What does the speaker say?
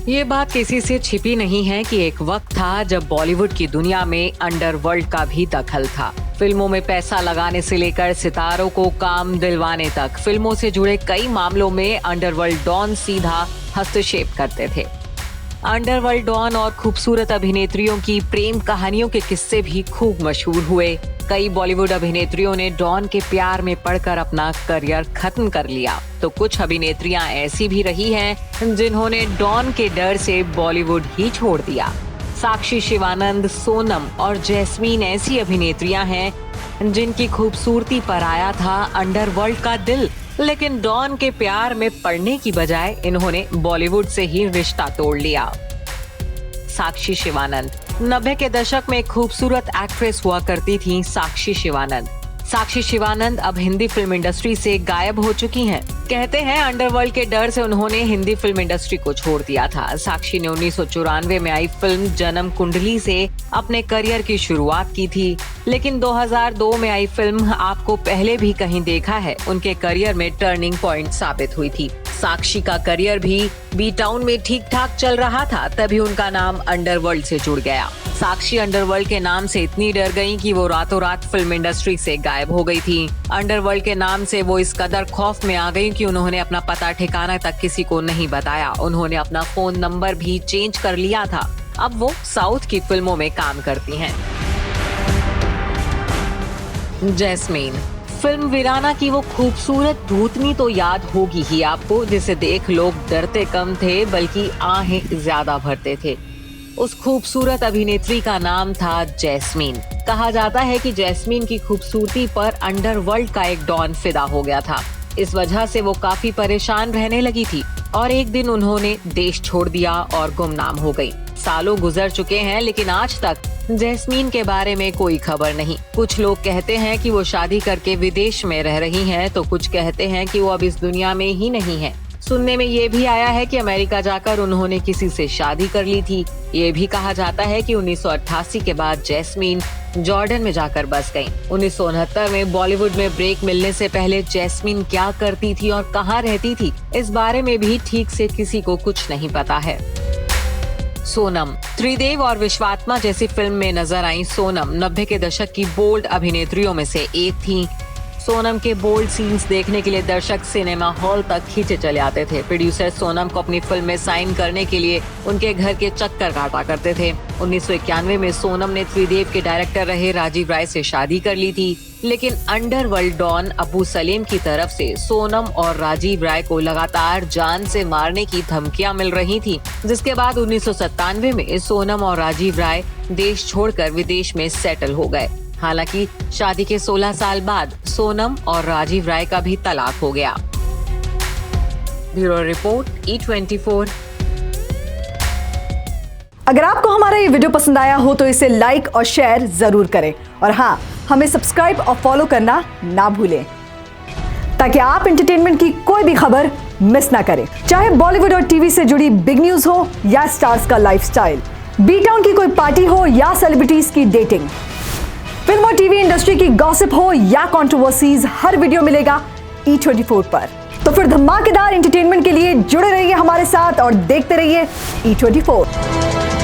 ये बात किसी से छिपी नहीं है कि एक वक्त था जब बॉलीवुड की दुनिया में अंडरवर्ल्ड का भी दखल था। फिल्मों में पैसा लगाने से लेकर सितारों को काम दिलवाने तक फिल्मों से जुड़े कई मामलों में अंडरवर्ल्ड डॉन सीधा हस्तक्षेप करते थे। अंडरवर्ल्ड डॉन और खूबसूरत अभिनेत्रियों की प्रेम कहानियों के किस्से भी खूब मशहूर हुए। कई बॉलीवुड अभिनेत्रियों ने डॉन के प्यार में पड़कर अपना करियर खत्म कर लिया, तो कुछ अभिनेत्रियां ऐसी भी रही हैं जिन्होंने डॉन के डर से बॉलीवुड ही छोड़ दिया। साक्षी शिवानंद, सोनम और जैस्मीन ऐसी अभिनेत्रियां हैं जिनकी खूबसूरती पर आया था अंडरवर्ल्ड का दिल, लेकिन डॉन के प्यार में पड़ने की बजाय इन्होंने बॉलीवुड से ही रिश्ता तोड़ लिया। साक्षी शिवानंद 90 के दशक में खूबसूरत एक्ट्रेस हुआ करती थी। साक्षी शिवानंद अब हिंदी फिल्म इंडस्ट्री से गायब हो चुकी हैं। कहते हैं अंडरवर्ल्ड के डर से उन्होंने हिंदी फिल्म इंडस्ट्री को छोड़ दिया था। साक्षी ने 1994 में आई फिल्म जन्म कुंडली से अपने करियर की शुरुआत की थी, लेकिन 2002 में आई फिल्म आपको पहले भी कहीं देखा है उनके करियर में टर्निंग पॉइंट साबित हुई थी। साक्षी का करियर भी बी टाउन में ठीक ठाक चल रहा था, तभी उनका नाम अंडरवर्ल्ड से जुड़ गया। साक्षी अंडरवर्ल्ड के नाम से इतनी डर गईं कि वो रातों रात फिल्म इंडस्ट्री से गायब हो गई थी। अंडरवर्ल्ड के नाम से वो इस कदर खौफ में आ गईं कि उन्होंने अपना पता ठिकाना तक किसी को नहीं बताया। उन्होंने अपना फोन नंबर भी चेंज कर लिया था। अब वो साउथ की फिल्मों में काम करती हैं। जैस्मीन फिल्म वीराना की वो खूबसूरत भूतनी तो याद होगी ही आपको, जिसे देख लोग डरते कम थे बल्कि आहें ज्यादा भरते थे। उस खूबसूरत अभिनेत्री का नाम था जैस्मीन। कहा जाता है कि जैस्मीन की खूबसूरती पर अंडरवर्ल्ड का एक डॉन फिदा हो गया था। इस वजह से वो काफी परेशान रहने लगी थी और एक दिन उन्होंने देश छोड़ दिया और गुमनाम हो गई। सालों गुजर चुके हैं, लेकिन आज तक जैस्मीन के बारे में कोई खबर नहीं। कुछ लोग कहते हैं कि वो शादी करके विदेश में रह रही हैं, तो कुछ कहते हैं कि वो अब इस दुनिया में ही नहीं है। सुनने में ये भी आया है कि अमेरिका जाकर उन्होंने किसी से शादी कर ली थी। ये भी कहा जाता है कि 1988 के बाद जैस्मीन जॉर्डन में जाकर बस गईं। 1969 में बॉलीवुड में ब्रेक मिलने से पहले जैस्मीन क्या करती थी और कहाँ रहती थी, इस बारे में भी ठीक से किसी को कुछ नहीं पता है। सोनम त्रिदेव और विश्वात्मा जैसी फिल्म में नजर आई सोनम 90 के दशक की बोल्ड अभिनेत्रियों में से एक थी। सोनम के बोल्ड सीन्स देखने के लिए दर्शक सिनेमा हॉल तक खींचे चले आते थे। प्रोड्यूसर सोनम को अपनी फिल्म में साइन करने के लिए उनके घर के चक्कर काटा करते थे। 1991 में सोनम ने त्रिदेव के डायरेक्टर रहे राजीव राय से शादी कर ली थी, लेकिन अंडरवर्ल्ड डॉन अबू सलीम की तरफ से सोनम और राजीव राय को लगातार जान से मारने की धमकियां मिल रही थी, जिसके बाद 1997 में सोनम और राजीव राय देश छोड़कर विदेश में सेटल हो गए। हालांकि शादी के 16 साल बाद सोनम और राजीव राय का भी तलाक हो गया। Bureau report E24। अगर आपको हमारा ये वीडियो पसंद आया हो तो इसे लाइक और शेयर जरूर करें, और हाँ, हमें सब्सक्राइब और फॉलो करना ना भूलें, ताकि आप एंटरटेनमेंट की कोई भी खबर मिस ना करें। चाहे बॉलीवुड और टीवी से जुड़ी बिग न्यूज हो या स्टार्स का लाइफस्टाइल, बी टाउन की कोई पार्टी हो या सेलिब्रिटीज की डेटिंग, फिल्म और टीवी इंडस्ट्री की गॉसिप हो या कंट्रोवर्सीज, हर वीडियो मिलेगा E24 पर। तो फिर धमाकेदार एंटरटेनमेंट के लिए जुड़े रहिए हमारे साथ और देखते रहिए E24।